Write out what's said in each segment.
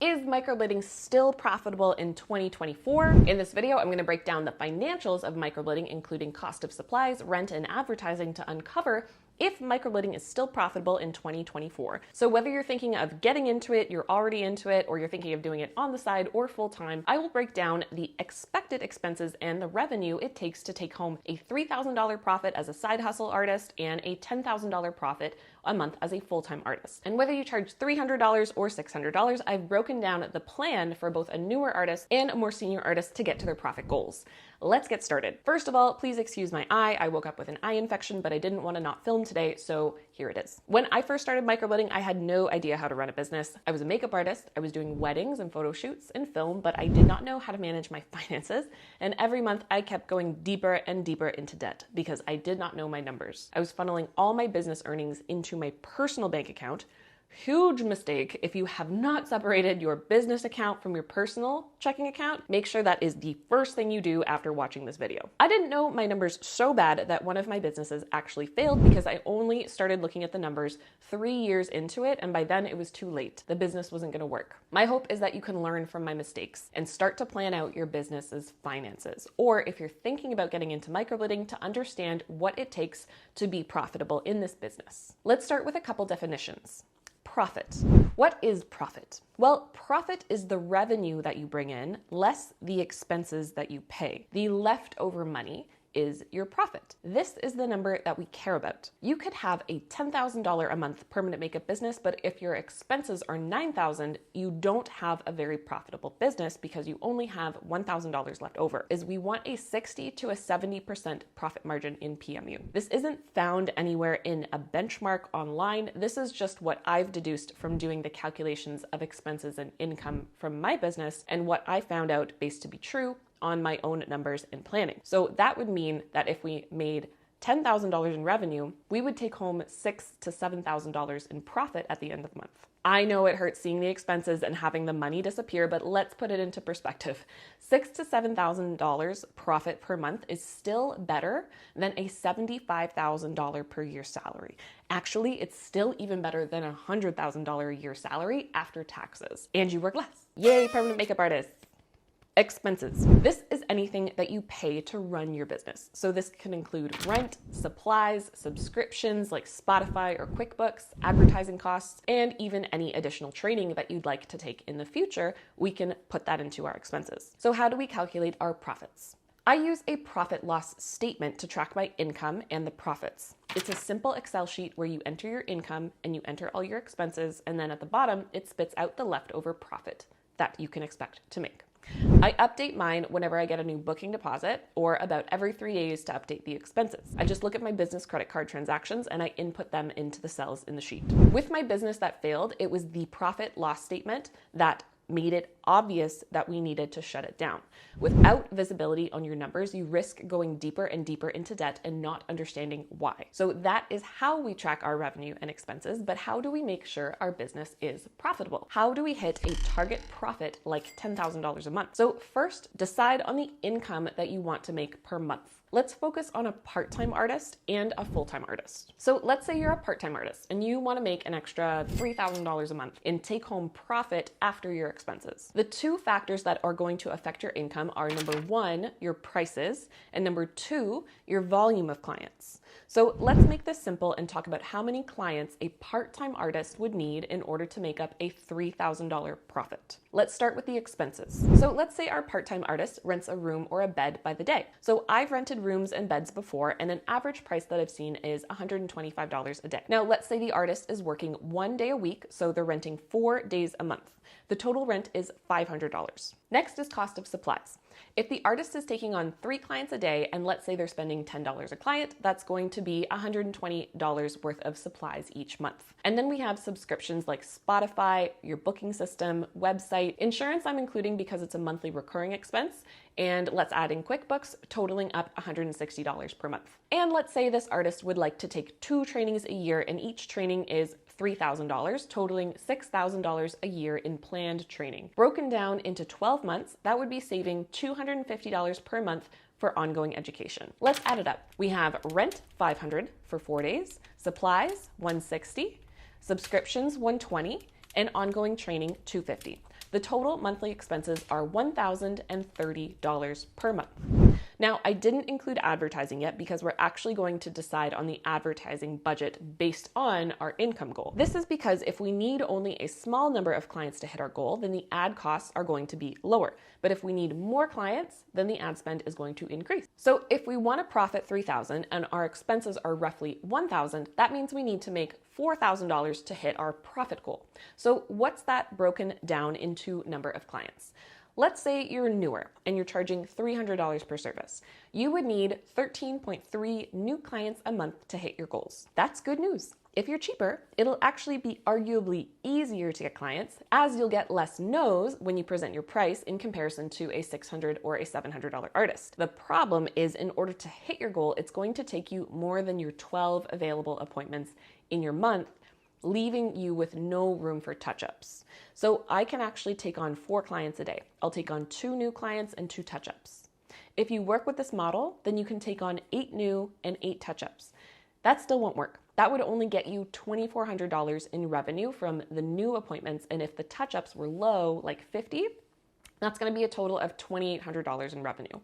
Is microblading still profitable in 2024? In this video, I'm going to break down the financials of microblading, including cost of supplies, rent, and advertising to uncover if microblading is still profitable in 2024. So whether you're thinking of getting into it, you're already into it, or you're thinking of doing it on the side or full-time, I will break down the expected expenses and the revenue it takes to take home a $3,000 profit as a side hustle artist and a $10,000 profit a month as a full-time artist. And whether you charge $300 or $600, I've broken down the plan for both a newer artist and a more senior artist to get to their profit goals. Let's get started. First of all, please excuse my eye. I woke up with an eye infection, but I didn't want to not film today, so here it is. When I first started microblading, I had no idea how to run a business. I was a makeup artist. I was doing weddings and photo shoots and film, but I did not know how to manage my finances. And every month I kept going deeper and deeper into debt because I did not know my numbers. I was funneling all my business earnings into my personal bank account. Huge mistake. If you have not separated your business account from your personal checking account, make sure that is the first thing you do after watching this video. I didn't know my numbers so bad that one of my businesses actually failed because I only started looking at the numbers 3 years into it, and by then it was too late. The business wasn't going to work. My hope is that you can learn from my mistakes and start to plan out your business's finances, or if you're thinking about getting into microblading, to understand what it takes to be profitable in this business. Let's start with a couple definitions. Profit. What is profit? Well, profit is the revenue that you bring in less the expenses that you pay. The leftover money is your profit. This is the number that we care about. You could have a $10,000 a month permanent makeup business, but if your expenses are $9,000, you don't have a very profitable business because you only have $1,000 left over. We want a 60 to a 70% profit margin in PMU. This isn't found anywhere in a benchmark online. This is just what I've deduced from doing the calculations of expenses and income from my business and what I found out based to be true on my own numbers and planning. So that would mean that if we made $10,000 in revenue, we would take home $6,000 to $7,000 in profit at the end of the month. I know it hurts seeing the expenses and having the money disappear, but let's put it into perspective. $6,000 to $7,000 profit per month is still better than a $75,000 per year salary. Actually, it's still even better than a $100,000 a year salary after taxes. And you work less. Yay, permanent makeup artists. Expenses. This is anything that you pay to run your business. So this can include rent, supplies, subscriptions like Spotify or QuickBooks, advertising costs, and even any additional training that you'd like to take in the future. We can put that into our expenses. So how do we calculate our profits? I use a profit loss statement to track my income and the profits. It's a simple Excel sheet where you enter your income and you enter all your expenses, and then at the bottom, it spits out the leftover profit that you can expect to make. I update mine whenever I get a new booking deposit or about every 3 days to update the expenses. I just look at my business credit card transactions and I input them into the cells in the sheet. With my business that failed, it was the profit loss statement that made it obvious that we needed to shut it down. Without visibility on your numbers, you risk going deeper and deeper into debt and not understanding why. So that is how we track our revenue and expenses, but how do we make sure our business is profitable? How do we hit a target profit like $10,000 a month? So first, decide on the income that you want to make per month. Let's focus on a part-time artist and a full-time artist. So let's say you're a part-time artist and you want to make an extra $3,000 a month in take-home profit after your expenses. The two factors that are going to affect your income are number one, your prices, and number two, your volume of clients. So let's make this simple and talk about how many clients a part-time artist would need in order to make up a $3,000 profit. Let's start with the expenses. So let's say our part-time artist rents a room or a bed by the day. So I've rented rooms and beds before, and an average price that I've seen is $125 a day. Now, let's say the artist is working 1 day a week, so they're renting 4 days a month. The total rent is $500. Next is cost of supplies. If the artist is taking on 3 clients a day, and let's say they're spending $10 a client, that's going to be $120 worth of supplies each month. And then we have subscriptions like Spotify, your booking system, website, insurance I'm including because it's a monthly recurring expense, and let's add in QuickBooks, totaling up $160 per month. And let's say this artist would like to take 2 trainings a year, and each training is $3,000, totaling $6,000 a year in planned training. Broken down into 12 months, that would be saving $250 per month for ongoing education. Let's add it up. We have rent, $500 for 4 days, supplies, $160, subscriptions, $120, and ongoing training, $250. The total monthly expenses are $1,030 per month. Now, I didn't include advertising yet because we're actually going to decide on the advertising budget based on our income goal. This is because if we need only a small number of clients to hit our goal, then the ad costs are going to be lower. But if we need more clients, then the ad spend is going to increase. So if we want to profit $3,000 and our expenses are roughly $1,000, that means we need to make $4,000 to hit our profit goal. So what's that broken down into number of clients? Let's say you're newer and you're charging $300 per service. You would need 13.3 new clients a month to hit your goals. That's good news. If you're cheaper, it'll actually be arguably easier to get clients, as you'll get less no's when you present your price in comparison to a $600 or a $700 artist. The problem is, in order to hit your goal, it's going to take you more than your 12 available appointments in your month, leaving you with no room for touch-ups. So I can actually take on 4 clients a day. I'll take on 2 new clients and 2 touch-ups. If you work with this model, then you can take on 8 new and 8 touch-ups. That still won't work. That would only get you $2,400 in revenue from the new appointments, and if the touch-ups were low, like 50, that's going to be a total of $2,800 in revenue.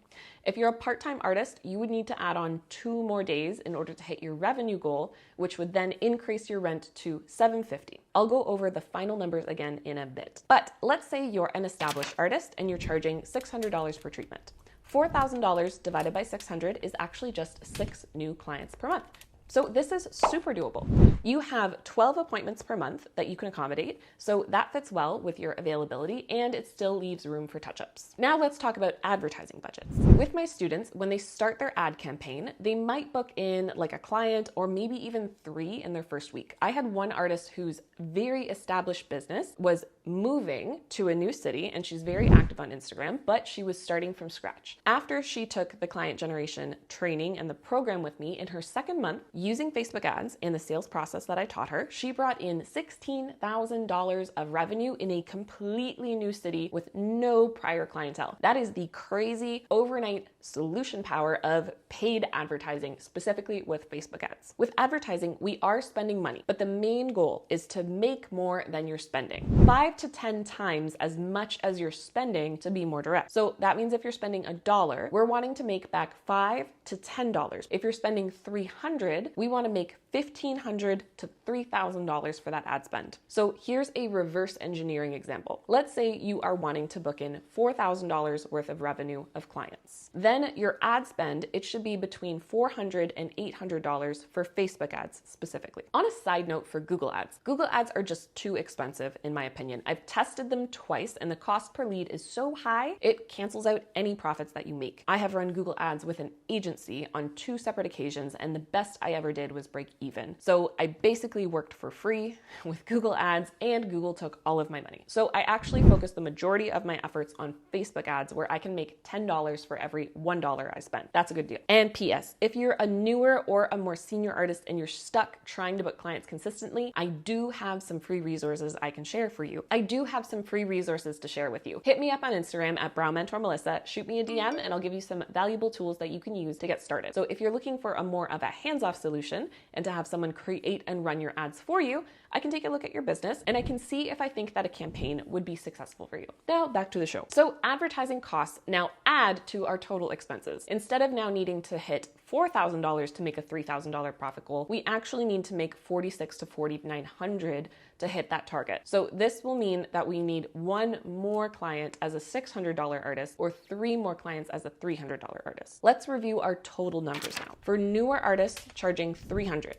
If you're a part-time artist, you would need to add on 2 more days in order to hit your revenue goal, which would then increase your rent to $750. I'll go over the final numbers again in a bit. But let's say you're an established artist and you're charging $600 per treatment. $4,000 divided by 600 is actually just 6 new clients per month. So this is super doable. You have 12 appointments per month that you can accommodate, so that fits well with your availability and it still leaves room for touch-ups. Now let's talk about advertising budgets. With my students, when they start their ad campaign, they might book in like a client or maybe even 3 in their first week. I had one artist whose very established business was moving to a new city and she's very active on Instagram, but she was starting from scratch. After she took the client generation training and the program with me, in her second month, using Facebook ads and the sales process that I taught her, she brought in $16,000 of revenue in a completely new city with no prior clientele. That is the crazy overnight solution power of paid advertising, specifically with Facebook ads. With advertising, we are spending money, but the main goal is to make more than you're spending. 5 to 10 times as much as you're spending to be more direct. So that means if you're spending $1, we're wanting to make back $5 to $10. If you're spending $300, we want to make $1,500 to $3,000 for that ad spend. So here's a reverse engineering example. Let's say you are wanting to book in $4,000 worth of revenue of clients. Then your ad spend, it should be between $400 and $800 for Facebook ads specifically. On a side note for Google ads are just too expensive in my opinion. I've tested them twice and the cost per lead is so high, it cancels out any profits that you make. I have run Google ads with an agency on 2 separate occasions and the best I ever did was break even. So I basically worked for free with Google ads and Google took all of my money. So I actually focused the majority of my efforts on Facebook ads where I can make $10 for every $1 I spend. That's a good deal. And PS, if you're a newer or a more senior artist and you're stuck trying to book clients consistently, I do have some free resources I can share for you. I do have some free resources to share with you. Hit me up on Instagram at BrowMentorMelissa, shoot me a DM and I'll give you some valuable tools that you can use to get started. So if you're looking for a more of a hands-off solution and to have someone create and run your ads for you, I can take a look at your business and I can see if I think that a campaign would be successful for you. Now back to the show. So advertising costs now add to our total expenses. Instead of now needing to hit $4,000 to make a $3,000 profit goal, we actually need to make $4,600 to $4,900 to hit that target. So this will mean that we need 1 more client as a $600 artist or 3 more clients as a $300 artist. Let's review our total numbers now. For newer artists charging $300,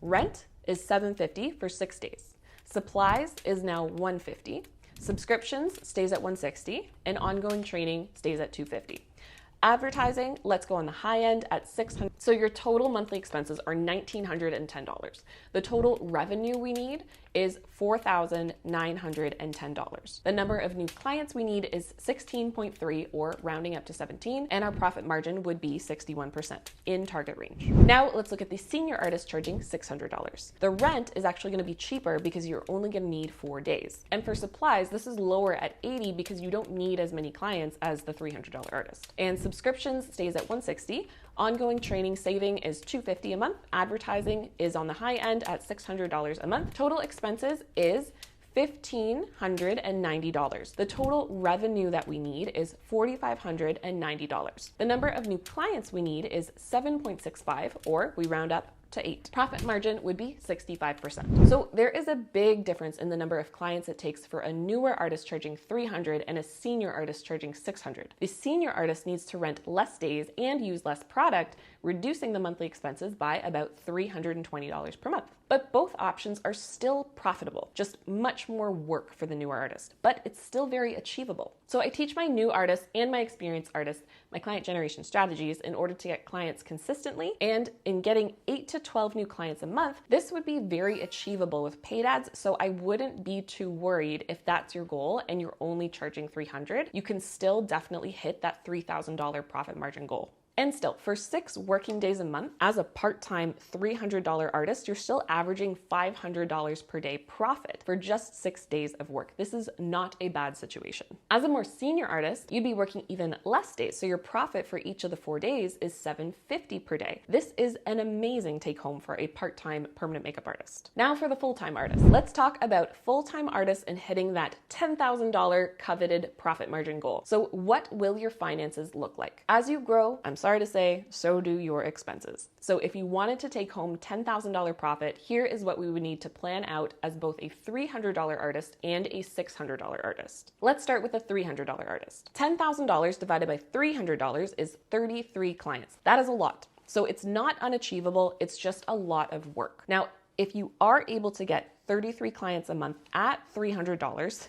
rent is $750 for 6 days. Supplies is now $150. Subscriptions stays at $160 and ongoing training stays at $250. Advertising, let's go on the high end at $600. So your total monthly expenses are $1,910. The total revenue we need is $4,910. The number of new clients we need is 16.3 or rounding up to 17, and our profit margin would be 61% in target range. Now let's look at the senior artist charging $600. The rent is actually going to be cheaper because you're only going to need 4 days. And for supplies, this is lower at 80 because you don't need as many clients as the $300 artist. And subscriptions stays at $160. Ongoing training saving is $250 a month. Advertising is on the high end at $600 a month. Total expenses is $1,590. The total revenue that we need is $4,590. The number of new clients we need is 7.65, or we round up to 8. Profit margin would be 65%. So there is a big difference in the number of clients it takes for a newer artist charging $300 and a senior artist charging $600. The senior artist needs to rent less days and use less product, reducing the monthly expenses by about $320 per month. But both options are still profitable, just much more work for the newer artist, but it's still very achievable. So I teach my new artists and my experienced artists my client generation strategies in order to get clients consistently, and in getting 8 to 12 new clients a month, this would be very achievable with paid ads, so I wouldn't be too worried if that's your goal and you're only charging $300. You can still definitely hit that $3,000 profit margin goal. And still, for 6 working days a month, as a part-time $300 artist, you're still averaging $500 per day profit for just 6 days of work. This is not a bad situation. As a more senior artist, you'd be working even less days, so your profit for each of the 4 days is $750 per day. This is an amazing take-home for a part-time permanent makeup artist. Now for the full-time artist. Let's talk about full-time artists and hitting that $10,000 coveted profit margin goal. So what will your finances look like? As you grow, I'm sorry to say, so do your expenses. So if you wanted to take home $10,000 profit, here is what we would need to plan out as both a $300 artist and a $600 artist. Let's start with a $300 artist. $10,000 divided by $300 is 33 clients. That is a lot. So it's not unachievable, it's just a lot of work. Now, if you are able to get 33 clients a month at $300,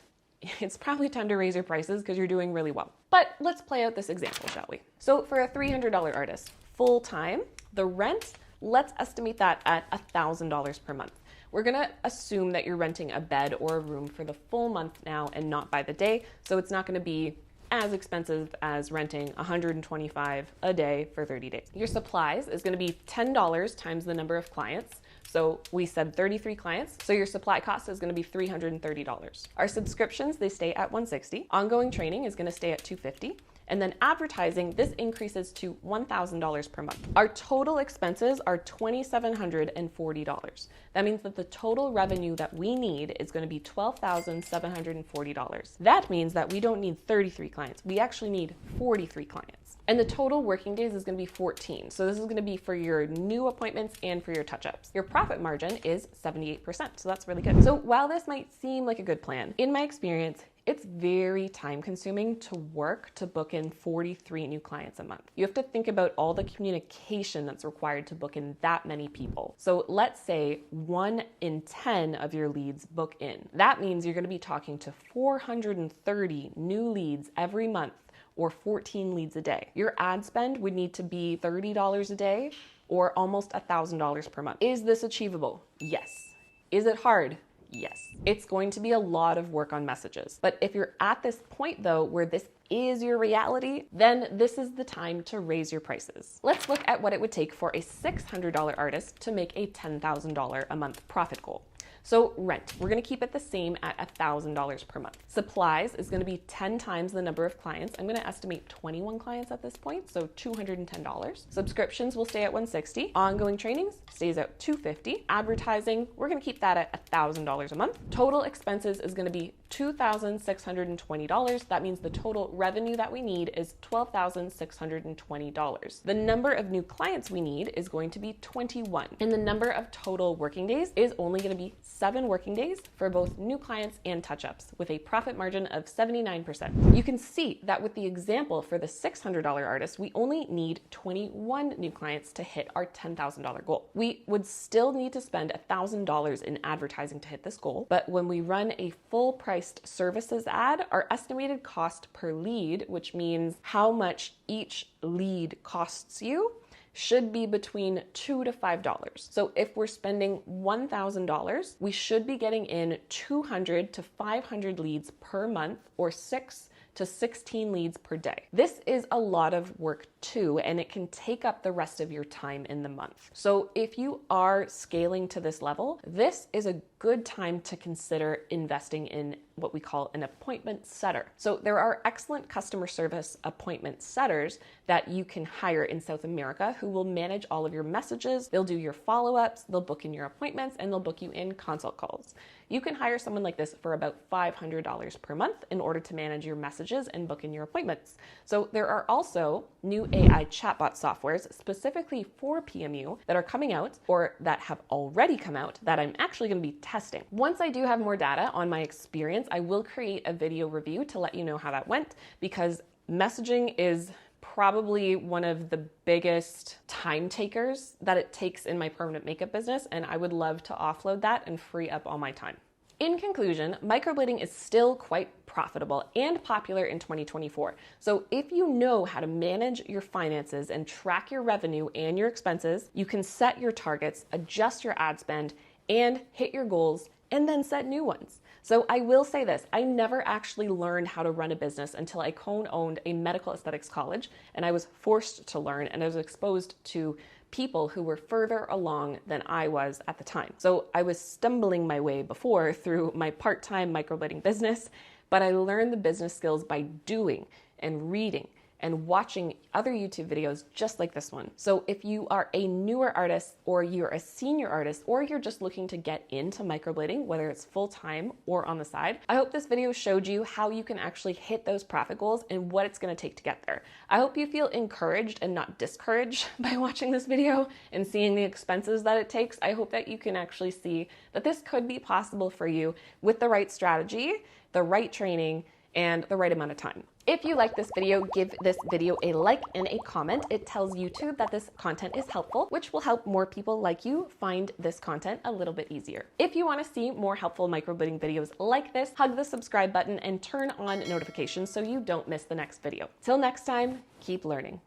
it's probably time to raise your prices because you're doing really well. But let's play out this example, shall we? So for a $300 artist, full-time, the rent, let's estimate that at $1,000 per month. We're gonna assume that you're renting a bed or a room for the full month now and not by the day, so it's not gonna be as expensive as renting $125 a day for 30 days. Your supplies is gonna be $10 times the number of clients. So we said 33 clients, so your supply cost is gonna be $330. Our subscriptions, they stay at $160. Ongoing training is gonna stay at $250. And then advertising, this increases to $1,000 per month. Our total expenses are $2,740. That means that the total revenue that we need is going to be $12,740. That means that we don't need 33 clients. We actually need 43 clients. And the total working days is going to be 14. So this is going to be for your new appointments and for your touch-ups. Your profit margin is 78%. So that's really good. So while this might seem like a good plan, in my experience, it's very time consuming to work to book in 43 new clients a month. You have to think about all the communication that's required to book in that many people. So let's say 1 in 10 of your leads book in. That means you're going to be talking to 430 new leads every month, or 14 leads a day. Your ad spend would need to be $30 a day or almost $1,000 per month. Is this achievable? Yes. Is it hard? Yes. It's going to be a lot of work on messages. But if you're at this point though, where this is your reality, then this is the time to raise your prices. Let's look at what it would take for a $600 artist to make a $10,000 a month profit goal. So rent, we're gonna keep it the same at $1,000 per month. Supplies is gonna be 10 times the number of clients. I'm gonna estimate 21 clients at this point, so $210. Subscriptions will stay at $160. Ongoing trainings stays at $250. Advertising, we're gonna keep that at $1,000 a month. Total expenses is gonna be $2,620. That means the total revenue that we need is $12,620. The number of new clients we need is going to be 21. And the number of total working days is only gonna be 7 working days for both new clients and touch-ups, with a profit margin of 79%. You can see that with the example for the $600 artist, we only need 21 new clients to hit our $10,000 goal. We would still need to spend $1,000 in advertising to hit this goal, but when we run a full-priced services ad, our estimated cost per lead, which means how much each lead costs you, should be between $2 to $5. So if we're spending $1,000, we should be getting in 200 to 500 leads per month, or 6 to 16 leads per day. This is a lot of work too, and it can take up the rest of your time in the month. So if you are scaling to this level, this is a good time to consider investing in what we call an appointment setter. So there are excellent customer service appointment setters that you can hire in South America who will manage all of your messages. They'll do your follow-ups, they'll book in your appointments, and they'll book you in consult calls. You can hire someone like this for about $500 per month in order to manage your messages and book in your appointments. So there are also new AI chatbot softwares specifically for PMU that are coming out or that have already come out that I'm actually going to be testing. Once I do have more data on my experience, I will create a video review to let you know how that went, because messaging is probably one of the biggest time takers that it takes in my permanent makeup business, and I would love to offload that and free up all my time. In conclusion, microblading is still quite profitable and popular in 2024. So if you know how to manage your finances and track your revenue and your expenses, you can set your targets, adjust your ad spend, and hit your goals, and then set new ones. So I will say this, I never actually learned how to run a business until I co-owned a medical aesthetics college, and I was forced to learn, and I was exposed to people who were further along than I was at the time. So I was stumbling my way before through my part-time microblading business, but I learned the business skills by doing and reading and watching other YouTube videos just like this one. So if you are a newer artist, or you're a senior artist, or you're just looking to get into microblading, whether it's full-time or on the side, I hope this video showed you how you can actually hit those profit goals and what it's gonna take to get there. I hope you feel encouraged and not discouraged by watching this video and seeing the expenses that it takes. I hope that you can actually see that this could be possible for you with the right strategy, the right training, and the right amount of time. If you like this video, give this video a like and a comment. It tells YouTube that this content is helpful, which will help more people like you find this content a little bit easier. If you want to see more helpful microblading videos like this, hug the subscribe button and turn on notifications so you don't miss the next video. Till next time, keep learning.